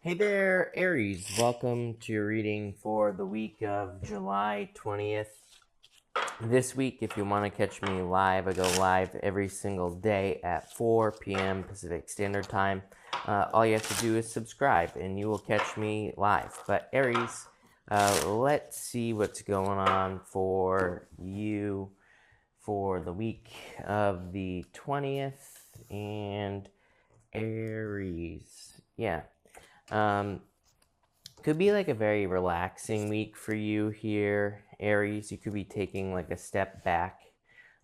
Hey there, Aries. Welcome to your reading for the week of July 20th. This week, if you want to catch me live, I go live every single day at 4 p.m. Pacific Standard Time. All you have to do is subscribe and you will catch me live. But Aries, let's see what's going on for you for the week of the 20th. And Aries, yeah. Could be like a very relaxing week for you here, Aries. You could be taking like a step back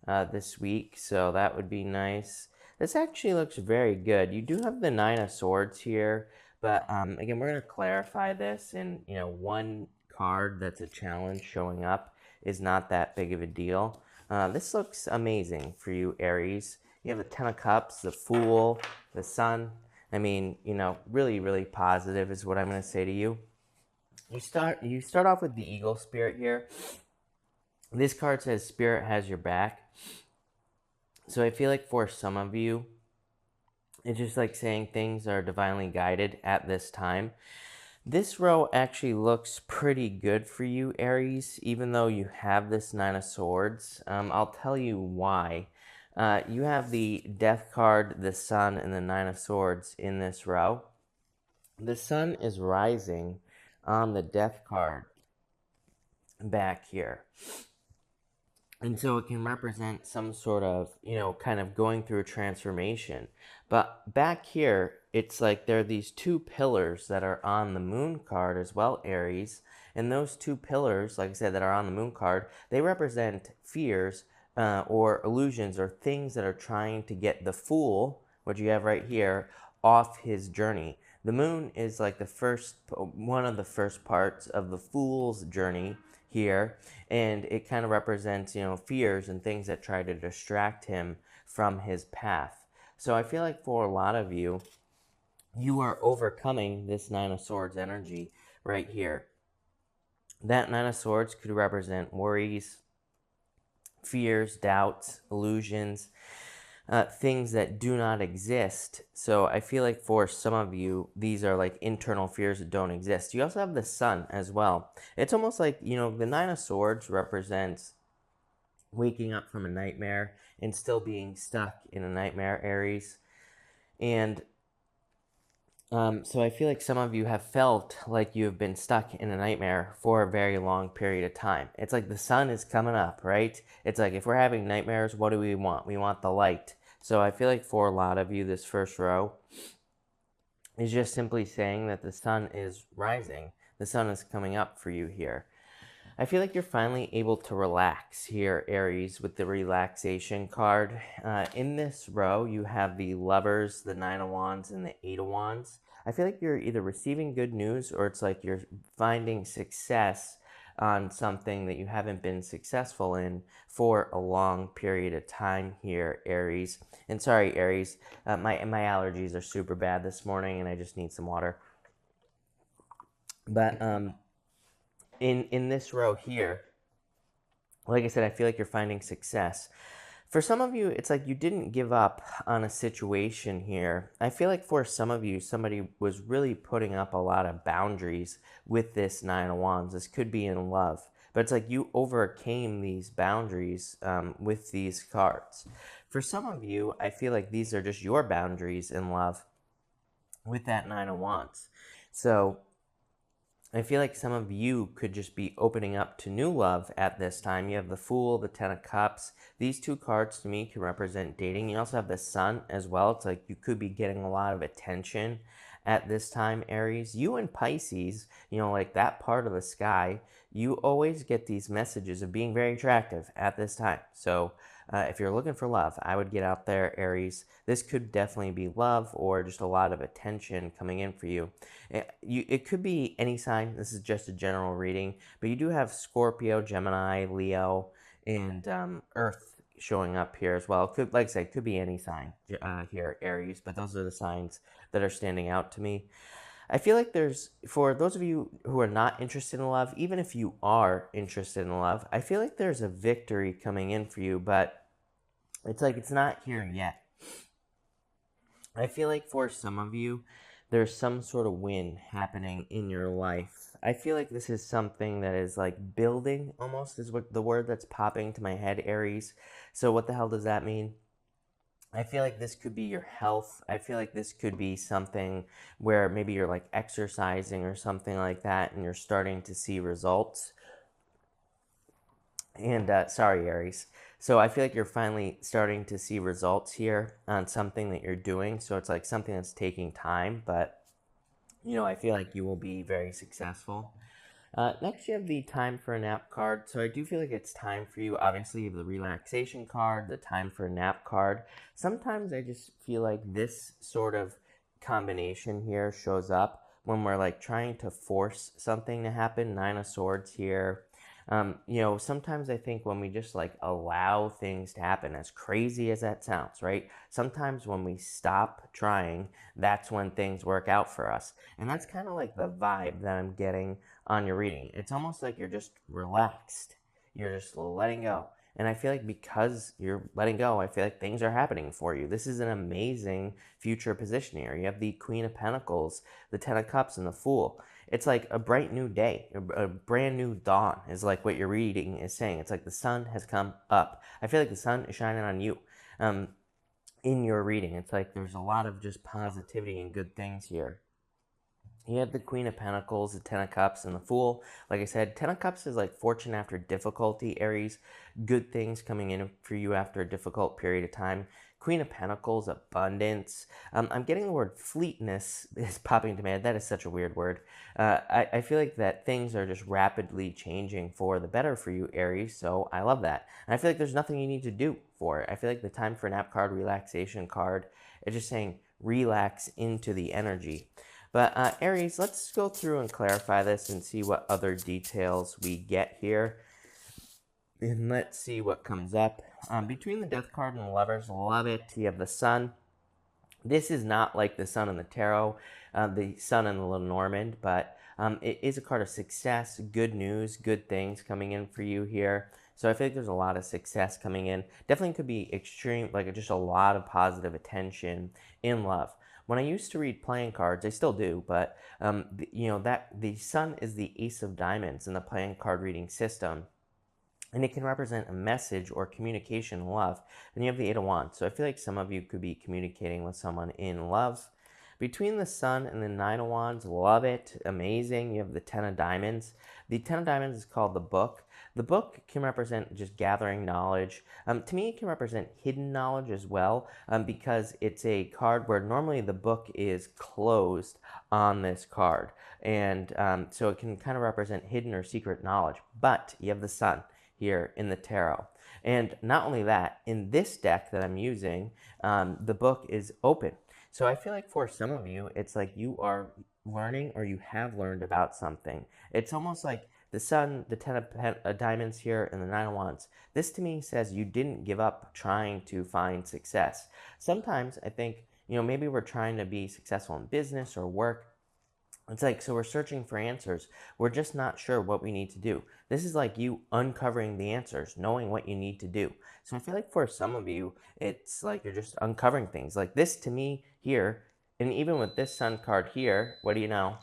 this week, so that would be nice. This actually looks very good. You do have the Nine of Swords here, but again, we're going to clarify this. And one card that's a challenge showing up is not that big of a deal. This looks amazing for you, Aries. You have the Ten of Cups, the Fool, the Sun. I mean, really, really positive is what I'm going to say to you. You start off with the Eagle Spirit here. This card says Spirit has your back. So I feel like for some of you, it's just like saying things are divinely guided at this time. This row actually looks pretty good for you, Aries, even though you have this Nine of Swords. I'll tell you why. You have the Death card, the Sun, and the Nine of Swords in this row. The Sun is rising on the Death card back here. And so it can represent some sort of, kind of going through a transformation. But back here, it's like there are these two pillars that are on the Moon card as well, Aries. And those two pillars, like I said, that are on the Moon card, they represent fears or illusions or things that are trying to get the Fool, what you have right here, off his journey. The Moon is like one of the first parts of the Fool's journey here, and it kind of represents, fears and things that try to distract him from his path. So I feel like for a lot of you, you are overcoming this Nine of Swords energy right here. That Nine of Swords could represent worries, fears, doubts, illusions, things that do not exist. So I feel like for some of you, these are like internal fears that don't exist. You also have the Sun as well. It's almost like, the Nine of Swords represents waking up from a nightmare and still being stuck in a nightmare, Aries. And so I feel like some of you have felt like you have been stuck in a nightmare for a very long period of time. It's like the sun is coming up, right? It's like if we're having nightmares, what do we want? We want the light. So I feel like for a lot of you, this first row is just simply saying that the sun is rising. The sun is coming up for you here. I feel like you're finally able to relax here, Aries, with the relaxation card. In this row, you have the Lovers, the Nine of Wands, and the Eight of Wands. I feel like you're either receiving good news or it's like you're finding success on something that you haven't been successful in for a long period of time here, Aries. And sorry, Aries, my allergies are super bad this morning and I just need some water. But in this row here, like I said, I feel like you're finding success. For some of you, it's like you didn't give up on a situation here. I feel like for some of you, somebody was really putting up a lot of boundaries with this Nine of Wands. This could be in love, but it's like you overcame these boundaries with these cards. For some of you, I feel like these are just your boundaries in love with that Nine of Wands. So I feel like some of you could just be opening up to new love at this time. You have the Fool, the Ten of Cups. These two cards to me can represent dating. You also have the Sun as well. It's like you could be getting a lot of attention at this time, Aries. You and Pisces, like that part of the sky, you always get these messages of being very attractive at this time. So if you're looking for love, I would get out there, Aries. This could definitely be love or just a lot of attention coming in for you. It could be any sign. This is just a general reading, but you do have Scorpio, Gemini, Leo, and Earth showing up here as well. It could, like I said, could be any sign here, Aries, but those are the signs that are standing out to me. I feel like for those of you who are not interested in love, even if you are interested in love, I feel like there's a victory coming in for you, but it's like it's not here yet. I feel like for some of you, there's some sort of win happening in your life. I feel like this is something that is like building almost, is what the word that's popping to my head, Aries. So what the hell does that mean? I feel like this could be your health. I feel like this could be something where maybe you're like exercising or something like that and you're starting to see results. And sorry, Aries. So I feel like you're finally starting to see results here on something that you're doing. So it's like something that's taking time, but I feel like you will be very successful. Next, you have the time for a nap card. So I do feel like it's time for you. Obviously, you have the relaxation card, the time for a nap card. Sometimes I just feel like this sort of combination here shows up when we're like trying to force something to happen. Nine of Swords here. Sometimes I think when we just like allow things to happen, as crazy as that sounds, right? Sometimes when we stop trying, that's when things work out for us. And that's kind of like the vibe that I'm getting on your reading. It's almost like you're just relaxed. You're just letting go. And I feel like because you're letting go, I feel like things are happening for you. This is an amazing future position here. You have the Queen of Pentacles, the Ten of Cups, and the Fool. It's like a bright new day, a brand new dawn is like what your reading is saying. It's like the sun has come up. I feel like the sun is shining on you in your reading. It's like there's a lot of just positivity and good things here. You have the Queen of Pentacles, the Ten of Cups, and the Fool. Like I said, Ten of Cups is like fortune after difficulty, Aries. Good things coming in for you after a difficult period of time. Queen of Pentacles, abundance. I'm getting the word fleetness is popping into my head. That is such a weird word. I feel like that things are just rapidly changing for the better for you, Aries, so I love that. And I feel like there's nothing you need to do for it. I feel like the time for nap card, relaxation card, it's just saying relax into the energy. But Aries, let's go through and clarify this and see what other details we get here. And let's see what comes up. Between the Death card and the Lovers, love it. You have the Sun. This is not like the Sun in the Tarot, the Sun in the Lenormand, but it is a card of success, good news, good things coming in for you here. So I feel like there's a lot of success coming in. Definitely could be extreme, like just a lot of positive attention in love. When I used to read playing cards, I still do, but that the Sun is the Ace of Diamonds in the playing card reading system, and it can represent a message or communication in love. And you have the Eight of Wands, so I feel like some of you could be communicating with someone in love. Between the Sun and the Nine of Wands, love it, amazing. You have the Ten of Diamonds. The Ten of Diamonds is called the Book. The book can represent just gathering knowledge. To me, it can represent hidden knowledge as well, because it's a card where normally the book is closed on this card. And so it can kind of represent hidden or secret knowledge. But you have the Sun here in the tarot. And not only that, in this deck that I'm using, the book is open. So I feel like for some of you, it's like you are learning or you have learned about something. It's almost like the Sun, the Ten of Diamonds here, and the Nine of Wands. This to me says you didn't give up trying to find success. Sometimes I think, maybe we're trying to be successful in business or work. It's like, so we're searching for answers. We're just not sure what we need to do. This is like you uncovering the answers, knowing what you need to do. So I feel like for some of you, it's like you're just uncovering things. Like this to me here, and even with this Sun card here, what do you know,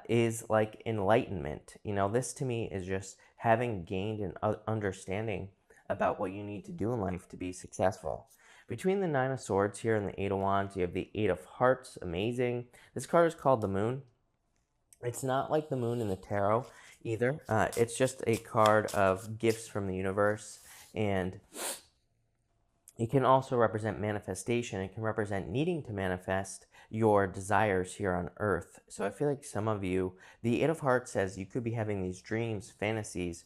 is like enlightenment. This to me is just having gained an understanding about what you need to do in life to be successful. Between the Nine of Swords here and the Eight of Wands, you have the Eight of Hearts, amazing. This card is called the Moon. It's not like the moon in the tarot either. It's just a card of gifts from the universe, and it can also represent manifestation. It can represent needing to manifest your desires here on earth. So I feel like some of you, the Eight of Hearts says you could be having these dreams, fantasies,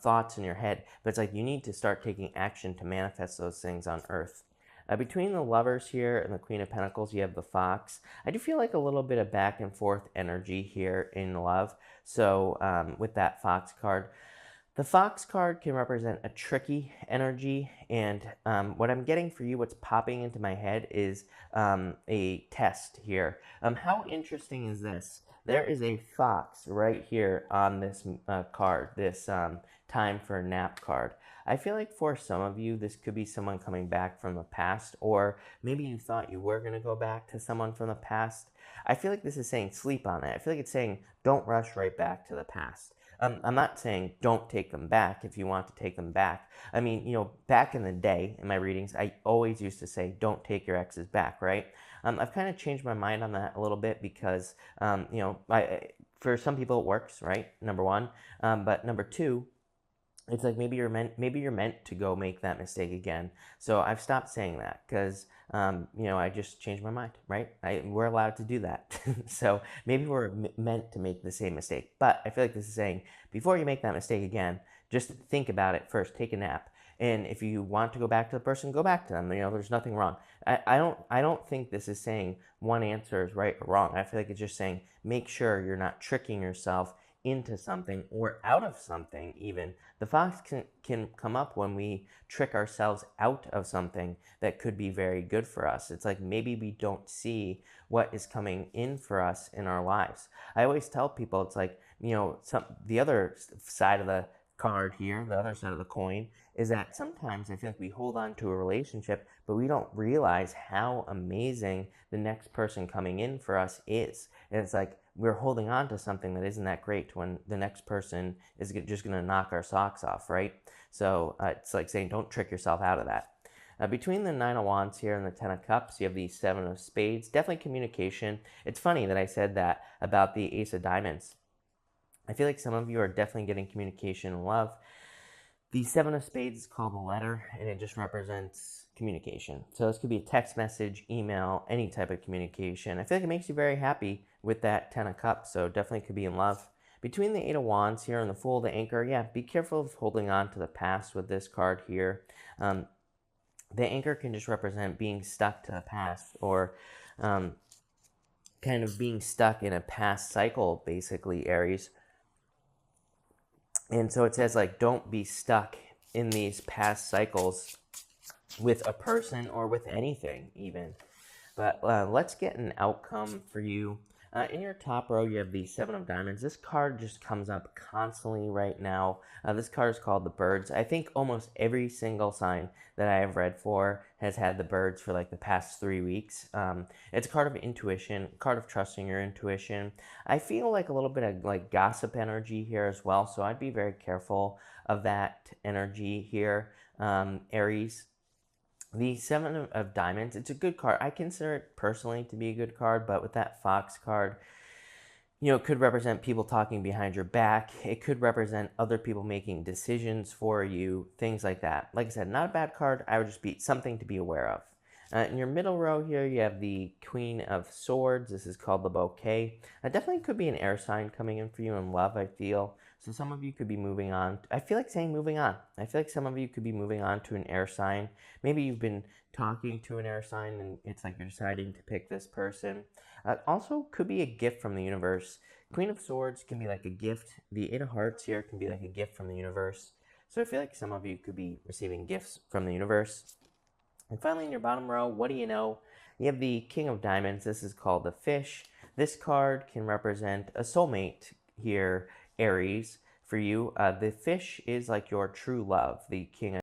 thoughts in your head, but it's like you need to start taking action to manifest those things on earth. Between the Lovers here and the Queen of Pentacles, you have the Fox. I do feel like a little bit of back and forth energy here in love. So with that Fox card, The Fox card can represent a tricky energy, and what I'm getting for you, what's popping into my head is a test here. How interesting is this? There is a fox right here on this card, this time for a nap card. I feel like for some of you, this could be someone coming back from the past, or maybe you thought you were going to go back to someone from the past. I feel like this is saying sleep on it. I feel like it's saying don't rush right back to the past. I'm not saying don't take them back if you want to take them back. I mean, back in the day in my readings, I always used to say don't take your exes back, right? I've kind of changed my mind on that a little bit because, for some people it works, right? Number one. But number two, it's like maybe you're meant to go make that mistake again. So I've stopped saying that because I just changed my mind, right? We're allowed to do that. So maybe we're meant to make the same mistake. But I feel like this is saying before you make that mistake again, just think about it first. Take a nap. And if you want to go back to the person, go back to them. There's nothing wrong. I don't think this is saying one answer is right or wrong. I feel like it's just saying make sure you're not tricking yourself into something or out of something even. The fox can come up when we trick ourselves out of something that could be very good for us. It's like maybe we don't see what is coming in for us in our lives. I always tell people it's like, the other side of the card here, the other side of the coin, is that sometimes I feel like we hold on to a relationship, but we don't realize how amazing the next person coming in for us is. And it's like we're holding on to something that isn't that great when the next person is just going to knock our socks off, right? So it's like saying don't trick yourself out of that. Between the Nine of Wands here and the Ten of Cups, you have the Seven of Spades. Definitely communication. It's funny that I said that about the Ace of Diamonds. I feel like some of you are definitely getting communication and love. The Seven of Spades is called a letter, and it just represents communication. So this could be a text message, email, any type of communication. I feel like it makes you very happy with that Ten of Cups, so definitely could be in love. Between the Eight of Wands here and the Fool of the Anchor, yeah, be careful of holding on to the past with this card here. The anchor can just represent being stuck to the past, or kind of being stuck in a past cycle, basically, Aries. And so it says, like, don't be stuck in these past cycles with a person or with anything, even. But let's get an outcome for you. In your top row, you have the Seven of Diamonds. This card just comes up constantly right now. This card is called the Birds. I think almost every single sign that I have read for has had the Birds for like the past 3 weeks. It's a card of intuition, a card of trusting your intuition. I feel like a little bit of like gossip energy here as well, so I'd be very careful of that energy here, Aries. The Seven of Diamonds, it's a good card. I consider it personally to be a good card, but with that Fox card, it could represent people talking behind your back. It could represent other people making decisions for you, things like that. Like I said, not a bad card. I would just be something to be aware of. In your middle row here, you have the Queen of Swords. This is called the Bouquet. Definitely could be an air sign coming in for you in love, I feel. So some of you could be moving on. I feel like saying moving on. I feel like some of you could be moving on to an air sign. Maybe you've been talking to an air sign and it's like you're deciding to pick this person. Also could be a gift from the universe. Queen of Swords can be like a gift. The Eight of Hearts here can be like a gift from the universe. So I feel like some of you could be receiving gifts from the universe. And finally, in your bottom row, what do you know? You have the King of Diamonds. This is called the Fish. This card can represent a soulmate here, Aries, for you. The fish is like your true love, the King of